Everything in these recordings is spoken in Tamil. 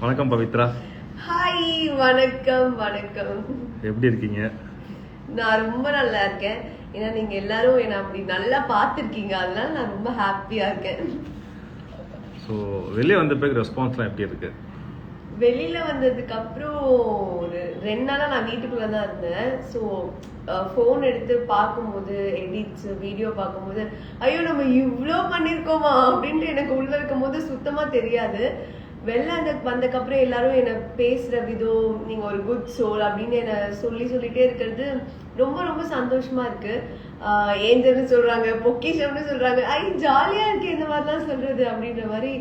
வணக்கம் பவித்ரா. ஹாய், வணக்கம் வணக்கம். எப்படி இருக்கீங்க? நான் ரொம்ப நல்லா இருக்கேன். ஏன்னா நீங்க எல்லாரும் என்ன அப்படி நல்லா பார்த்துருக்கீங்க, அதனால நான் ரொம்ப ஹாப்பியா இருக்கேன். ஸோ வெளியே வந்த பிறகு ரெஸ்பான்ஸ்லாம் எப்படி இருக்கு? வெளியில வந்ததுக்கு அப்புறம் ஒரு 2 நாளா நான் வீட்டுக்குள்ள தான் இருந்தேன். ஸோ ஃபோன் எடுத்து பார்க்கும்போது, எடிட்ஸ் வீடியோ பார்க்கும்போது, ஐயோ நம்ம இவ்வளோ பண்ணியிருக்கோமா அப்படின்ட்டு எனக்கு உள்ள இருக்கும் போது சுத்தமா தெரியாது. வெளில வந்ததுக்கப்புறம் எல்லாரும் என்னை பேசுற விதம், நீங்க ஒரு குட் சோல் அப்படின்னு என்னை சொல்லிட்டே இருக்கிறது ரொம்ப ரொம்ப சந்தோஷமா இருக்கு. ஏஞ்சல்னு சொல்றாங்க, பொக்கிஷம்னு சொல்றாங்க. ஜாலியா இருக்கு இந்த மாதிரிலாம் சொல்றது அப்படின்ற மாதிரி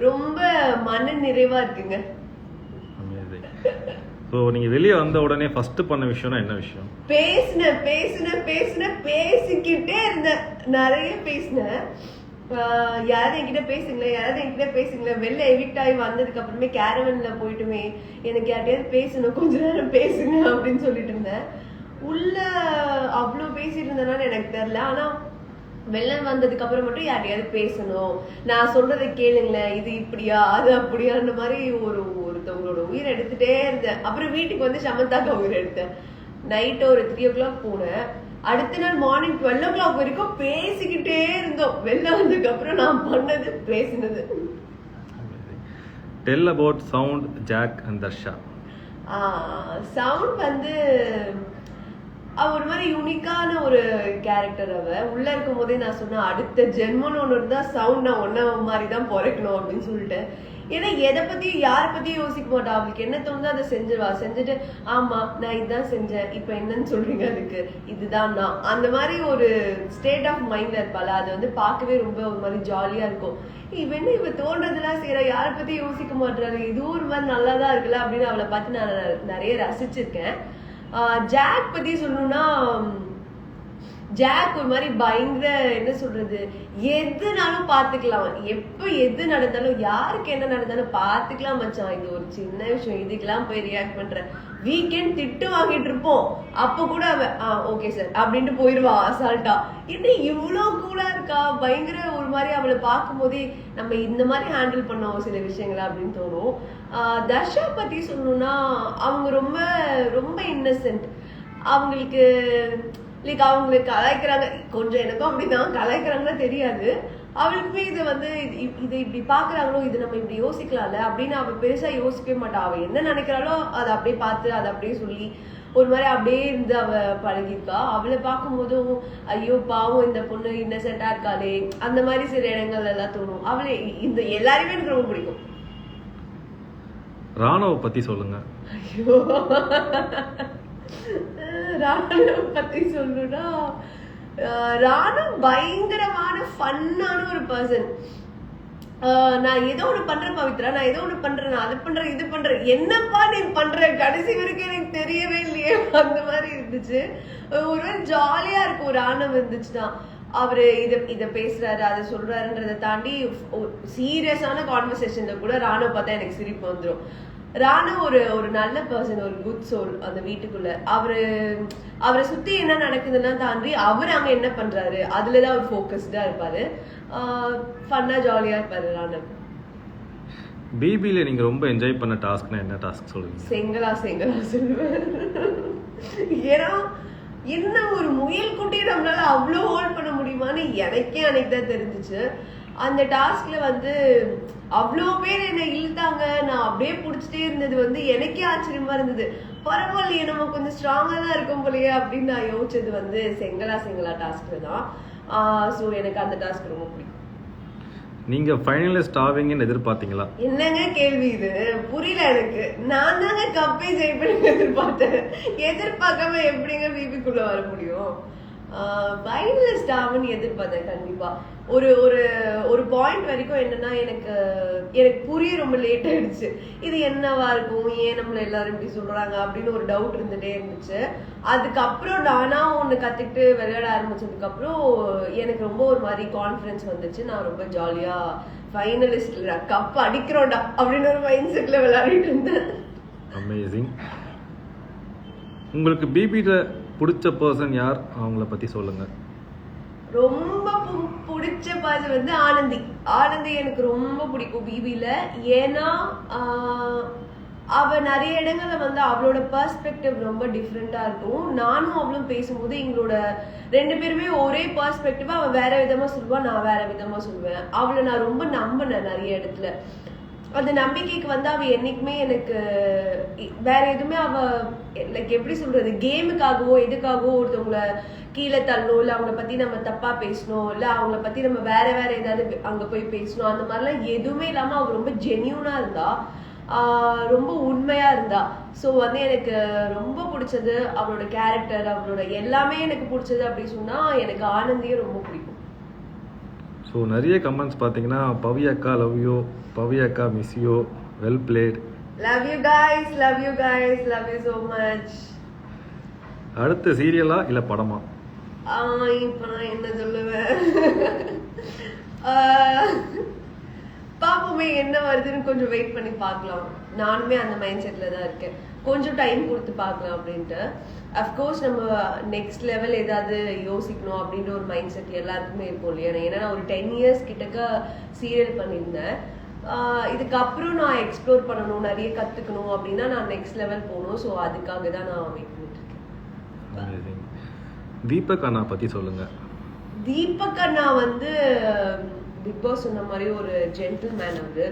ரொம்ப மன நிறைவா இருக்குங்க. ஸோ நீங்கள் வெளியே வந்த உடனே ஃபர்ஸ்ட் பண்ண விஷயம்னா என்ன விஷயம்? பேசிக்கிட்டே இருந்தேன். நிறைய பேசினேன். யாராவது என்கிட்ட பேசுங்களேன். வெளில எவிக்ட் ஆகி வந்ததுக்கு அப்புறமே கேரவன்ல போயிட்டுமே எனக்கு யார்ட்டையாவது பேசணும், கொஞ்ச நேரம் பேசுங்க அப்படின்னு சொல்லிட்டு இருந்தேன். உள்ள அவ்வளோ பேசிட்டு இருந்தனால எனக்கு தெரியல. ஆனா வெளில வந்ததுக்கு அப்புறம் மட்டும் யார்ட்டையாவது பேசணும், நான் சொல்றதை கேளுங்களேன், இது இப்படியா அது அப்படியான்ற மாதிரி ஒருத்தவங்களோட உயிர் எடுத்துட்டே இருந்தேன். அப்புறம் வீட்டுக்கு வந்து சமந்தாக்கா உயிர் எடுத்தேன். நைட்டு ஒரு 3 o'clock போனேன். அடுத்த நாள் மார்னிங் 12 o'clock வரைக்கும் பேசிக்கிட்டே இருந்தோம். வெளில வந்ததுக்கு அப்புறம் நான் பண்ணது பேசினது. Tell about sound, Jack and Dharsha. Sound வந்து ஒரு மாதிரி யூனிக்கான ஒரு கேரக்டர். உள்ள இருக்கும் போதே நான் சொன்னேன், அடுத்த ஜென்மன்னு ஒண்ணு இருந்தா சவுண்ட் நான் ஒன்ன மாதிரி தான் பிறக்கணும் அப்படின்னு சொல்லிட்டு. ஏன்னா எதை பத்தியும் யாரை பத்தியும் யோசிக்க மாட்டா. அவளுக்கு என்ன தோணுதோ அதை செஞ்சிருவா. செஞ்சுட்டு ஆமா நான் இதுதான் செஞ்சேன், இப்ப என்னன்னு சொல்றீங்க, அதுக்கு இதுதான் நான், அந்த மாதிரி ஒரு ஸ்டேட் ஆஃப் மைண்ட்ல இருப்பாள். அது வந்து பார்க்கவே ரொம்ப ஒரு மாதிரி ஜாலியா இருக்கும். இவ தோன்றதெல்லாம் செய்யற, யாரை பத்தி யோசிக்க மாட்டாரு, இதுவும் ஒரு மாதிரி நல்லாதான் இருக்குல்ல அப்படின்னு அவளை பார்த்து நான் நிறைய ரசிச்சிருக்கேன். ஜாக் பத்தி சொல்லணும்னா, ஜாக் ஒரு மாதிரி பயங்கர, என்ன சொல்றது, எதுனாலும் பாத்துக்கலாம். எப்ப எது நடந்தாலும், யாருக்கு என்ன நடந்தாலும் பாத்துக்கலாம் மச்சான், இது ஒரு சின்ன விஷயம், இதுக்கெல்லாம் போய் ரியாக்ட் பண்ற. வீக்கெண்ட் திட்டு வாங்கிட்டு இருப்போம், அப்ப கூட அவ ஓகே சார் அப்படின்ட்டு போயிருவா அசால்ட்டா. என்ன இவ்வளவு கூலா இருக்கா, பயங்கர ஒரு மாதிரி. அவளை பார்க்கும் போதே நம்ம இந்த மாதிரி ஹேண்டில் பண்ணோம் சில விஷயங்களை அப்படின்னு தோணும். தர்ஷா பத்தி சொல்லணும்னா, அவங்க ரொம்ப ரொம்ப இன்னசென்ட். அவங்களுக்கு லைக் அவங்களுக்கு கலாய்க்கிறாங்க, கொஞ்சம் எனக்கும் அப்படிதான் கலாய்க்கிறாங்கன்னு தெரியாது. அவளுக்குமே இது வந்து இது இப்படி பாக்குறாங்களோ, இது நம்ம இப்படி யோசிக்கலாம்ல அப்படின்னு அவ பெருசா யோசிக்கவே மாட்டா. அவ என்ன நினைக்கிறாளோ அதை அப்படியே பார்த்து அதை அப்படியே சொல்லி ஒரு மாதிரி அப்படியே இருந்து அவ பழகிருக்கா. அவளை பார்க்கும் போதும் ஐயோ பாவம் இந்த பொண்ணு இன்னசென்டா இருக்காளே, அந்த மாதிரி சில இடங்கள்ல எல்லாம் தோணும். அவளை இந்த எல்லாருமே எனக்கு ரொம்ப பிடிக்கும். ராணுவ பத்தி சொல்லுங்க. ஐயோ ராணுவ பத்தி சொல்லணும்னா, ராணு பயங்கரமான ஃபன்னான ஒரு பர்சன். நான் ஏதோ ஒண்ணு பண்றேன் பவித்ரா, நான் ஏதோ ஒண்ணு பண்றேன், நான் அதை பண்றேன் இது பண்றேன், என்னப்பா நீ பண்ற, கடைசி வரைக்கும் எனக்கு தெரியவே இல்லையே, அந்த மாதிரி இருந்துச்சு. ஒரு ஜாலியா இருக்கும் ராணுவ இருந்துச்சுன்னா. அவரு இத பேசுறாரு, அதை சொல்றாருன்றதை தாண்டி சீரியஸான கான்வர்சேஷன்ல கூட ராணுவ பார்த்தா எனக்கு சிரிப்பு வந்துடும். ராணு ஒரு நல்ல பர்சன், ஒரு குட் சோல் அந்த வீட்டுக்குள்ள. அவரை சுத்தி என்ன நடக்குதுன்னா தாண்டி அவர் அங்க என்ன பண்றாரு அதுலதான் அவர் ஃபோக்கஸ்டா இருப்பாரு. ஃபன்னா ஜாலியா இருப்பாரு ராணு. பிபில நீங்க ரொம்ப என்ஜாய் பண்ண டாஸ்க்னா என்ன டாஸ்க் சொல்லுங்க? செங்கலா சொல்லுவேன். ஏன்னா என்ன ஒரு முயல் குட்டி நம்மளால அவ்வளோ ஹோல்ட் பண்ண முடியுமான்னு எனக்கே அன்னைக்கு தான் தெரிஞ்சிச்சு. அந்த டாஸ்க்ல வந்து அவ்வளோ பேர் என்னை இழுத்தாங்க, நான் அப்படியே பிடிச்சிட்டே இருந்தது வந்து எனக்கே ஆச்சரியமா இருந்தது. பரவாயில்லையே நம்ம கொஞ்சம் ஸ்ட்ராங்கா தான் இருக்கும் போலயே அப்படின்னு நான் யோசிச்சது வந்து செங்கலா டாஸ்க்ல தான். ஸோ எனக்கு அந்த டாஸ்க் ரொம்ப பிடிக்கும். நீங்க ஃபைனலிஸ்ட் ஆவீங்கன்னு எதிர்பார்த்தீங்களா? என்னங்க கேள்வி இது, புரியல எனக்கு. நான் தாங்க கப்பே ஜெயிப்பேன்னு எதிர்பார்க்காம எப்படிங்க பிபிக்குள்ள வர முடியும்? ஃபைனலிஸ்ட் ஆகும்னு எதிர்பார்த்தேன் கண்டிப்பா. ஒரு பாயிண்ட் வரைக்கும் என்னன்னா, எனக்கு புரிய ரொம்ப லேட் ஆயிடுச்சு. இது என்னவா இருக்கும், ஏன் நம்மள எல்லாரும் இப்படி சொல்றாங்க அப்படின்னு ஒரு டவுட் இருந்துட்டே இருந்துச்சு. அதுக்கப்புறம் நானா ஒண்ணு கத்துக்கிட்டு விளையாட ஆரம்பிச்சதுக்கு அப்புறம் எனக்கு ரொம்ப ஒரு மாதிரி கான்ஃபிடன்ஸ் வந்துச்சு. நான் ரொம்ப ஜாலியா ஃபைனலிஸ்ட்ல கப் அடிக்கிறோம்டா அப்படின்னு ஒரு மைண்ட் செட்ல விளையாடிட்டு இருந்தேன். அமேசிங். உங்களுக்கு பிபில பிடிச்ச பர்சன் யார், அவங்கள பத்தி சொல்லுங்க. ரொம்ப பிடிச்ச பிடிச்ச பர்சன் வந்து ஆனந்தி எனக்கு ரொம்ப பிடிக்கும் பிபில. ஏன்னா அவ நிறைய இடங்கள்ல வந்து அவளோட பெர்ஸ்பெக்டிவ் ரொம்ப டிஃப்ரெண்டா இருக்கும். நானும் அவளும் பேசும்போது எங்களோட 2 பேருமே ஒரே பெர்ஸ்பெக்டிவா அவ வேற விதமா சொல்லுவா, நான் வேற விதமா சொல்லுவேன். அவளை நான் ரொம்ப நம்பினேன் நிறைய இடத்துல. அந்த நம்பிக்கைக்கு வந்து அவ என்னைக்குமே எனக்கு வேற எதுவுமே அவ லைக் எப்படி சொல்றது, கேமுக்காகவோ எதுக்காகவோ ஒருத்தவங்களை கீழே தள்ளணும், இல்ல அவங்கள பத்தி நம்ம தப்பா பேசணும், இல்ல அவங்கள பத்தி நம்ம வேற ஏதாவது அங்க போய் பேசணும், அந்த மாதிரிலாம் எதுவுமே இல்லாம அவ ரொம்ப ஜென்யூனா இருந்தா, ரொம்ப உண்மையா இருந்தா. ஸோ வந்து எனக்கு ரொம்ப பிடிச்சது அவளோட கேரக்டர், அவளோட எல்லாமே எனக்கு பிடிச்சது. அப்படி சொன்னா எனக்கு ஆனந்தியே ரொம்ப பிடிக்கும். ஸோ நிறைய கமெண்ட்ஸ் பார்த்தீங்கன்னா பவி அக்கா லவ் யூ, பவி அக்கா miss you, well plate. Love you guys, love you guys, love you so much. அடுத்த சீரியலா இல்ல படமா? இப்ப நான் என்ன சொல்லுவேன், பாப்போமே என்ன வருதுன்னு கொஞ்சம் வெயிட் பண்ணி பார்க்கலாம். நானுமே அந்த மைண்ட் செட்ல தான் இருக்கேன், கொஞ்சம் டைம் கொடுத்து பார்க்கலாம் அப்படின்ட்டு. அஃப்கோர்ஸ் நம்ம நெக்ஸ்ட் லெவல் ஏதாவது யோசிக்கணும் அப்படின்ற ஒரு மைண்ட் செட் எல்லாருக்குமே இருக்கும் இல்லையா. ஏன்னா நான் ஒரு 10 years கிட்டக்க சீரியல் பண்ணியிருந்தேன். இதுக்கப்புறம் நான் எக்ஸ்ப்ளோர் பண்ணணும், நிறைய கத்துக்கணும் அப்படின்னா நான் நெக்ஸ்ட் லெவல் போகணும். ஸோ அதுக்காக தான் நான் வெயிட் பண்ணிட்டு இருக்கேன். தீபக் அண்ணா பத்தி சொல்லுங்க. தீபக் அண்ணா வந்து பிக் பாஸ் சொன்ன மாதிரி ஒரு ஜென்டில்மேன் அவரு.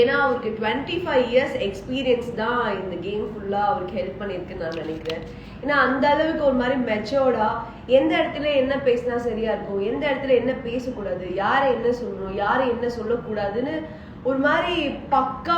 ஏன்னா அவருக்கு 25 years எக்ஸ்பீரியன்ஸ் தான் இந்த கேம் ஃபுல்லா அவருக்கு ஹெல்ப் பண்ணிருக்குன்னு நான் நினைக்கிறேன். ஏன்னா அந்த அளவுக்கு ஒரு மாதிரி மெச்சோர்டா எந்த இடத்துல என்ன பேசினா சரியா இருக்கும், எந்த இடத்துல என்ன பேசக்கூடாது, யாரை என்ன சொல்லணும், யாரை என்ன சொல்லக்கூடாதுன்னு ஒரு மாதிரி பக்கா